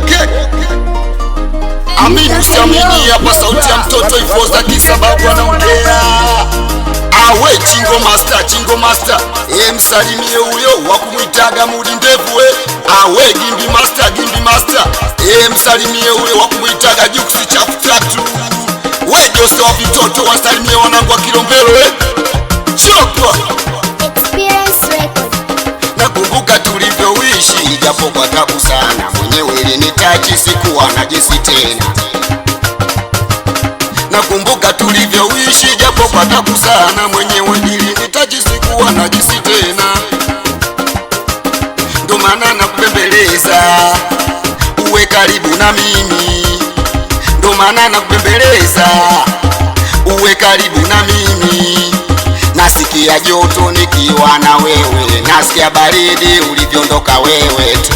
Okay. Amini usiamini, hapa sauti ya mtoto ifoza kisababu anaongea. Awe Chingo Master, msalimie huyo wakumuitaga mudi ndevu we. Awe Gimbi Master, msalimie huyo wakumuitaga juksi chafu tatu. We Josta wa vitoto wasalimie wanangu wa Kilombero we. Chopa Experience Record. Nakumbuka tulivyoishi japo kwa tabu sana, mwenyewe ilinitachi sikuwa najisi tena. Nakumbuka tulivyoishi japo kwa tabu sana, mwenyewe ilinitachi sikuwa najisi tena. Ndo maana nakubembeleza uwe karibu na mimi, ndo maana nakubembeleza uwe karibu na mimi. Nasikia joto nikiwa na wewe, nasikia baridi ulivyoondoka wewe tu.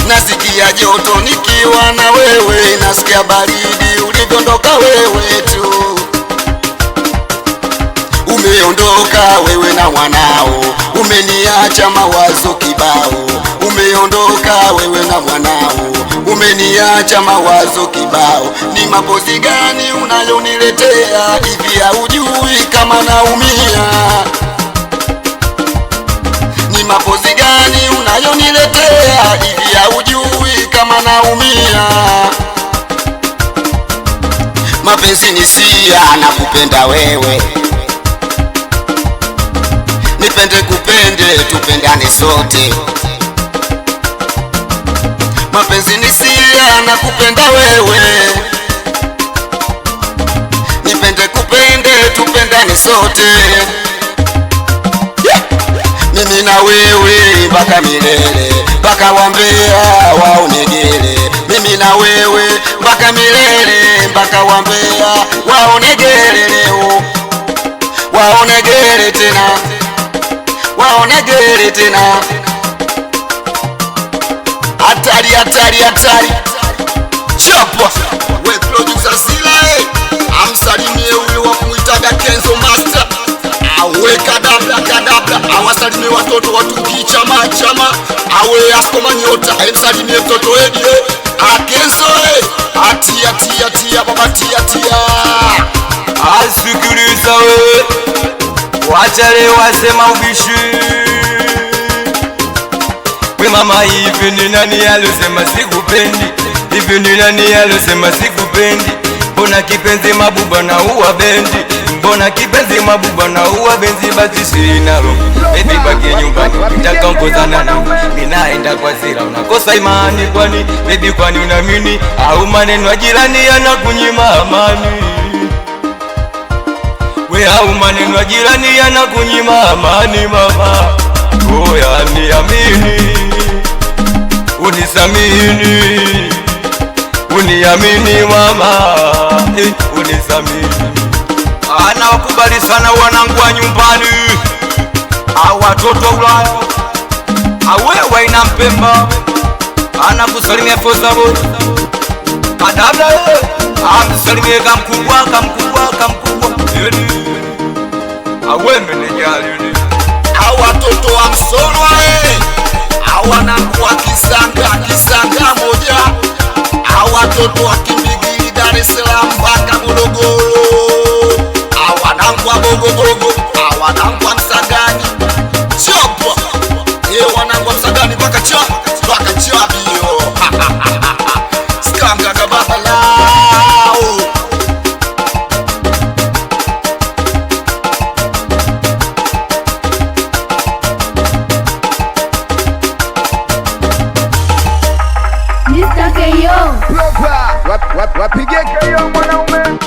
Nasikia joto nikiwa na wewe, nasikia baridi ulivyoondoka wewe tu. Umeondoka wewe na mwanao, umeniacha mawazo kibao. Umeondoka wewe na mwanao, umeniacha mawazo kibao. Ni mapozi gani unayoniletea hivi, haujui kama naumia? Ni mapozi gani unayoniletea hivi, haujui kama naumia? Mapenzi ni sia, nakupenda wewe, nipende kupende, tupendane sote. Mapenzi ni sia, nakupenda wewe, nipende kupende, tupendane sote. Mimi na wewe mpaka milele, mpaka wambea waonegele. Mimi na wewe mpaka milele, mpaka wambea waonegele. Leo waonegele tena, waonegele tena. Hatari, hatari, hatari. Chapa we producer Sila, amsalimie huyo wakumuitaga Kenzo Master. Awe kadabla, awasalimie watoto watungi chama. Awe Askoma Nyota, msalimie mtoto Edi Akenzo atia baba tia. Asikiliza we, wachale wasema ubishi. We mama, hivi ni nani alosema sikupendi? Hivi ni nani alosema sikupendi? Mbona kipenzi mabuba na uwa bendi? Mbona kipenzi mabuba na uwa benzi? Basi sina roho, baby baki nyumbani, nitaongozana na ninaenda kwa zira. Unakosa imani kwani baby, kwani unamini au maneno ya jirani yanakunyima amani? We au maneno ya jirani yanakunyima amani mama? Oh yani amini, unisamini, uniamini mama, unisamini. Ana wakubali sana wanangu wa nyumbani, au watoto wa Ulaya, awewe ina Mpemba. Ana kusalimia Fozabo kadabla, amsalimie kamkubwa. Awe menejali au watoto wa Msolwa wanangu wa Kisanga moja. Au watoto wa Kimbigili Dar es Salaam mpaka Morogoro. Au wanangu wa Bogobogo, au wanangu wa Msangani. Chopo wanangu wa Msangani mpaka Chapio. Skanga kababa lao. Mr. K.O. Wapige KO mwanaume.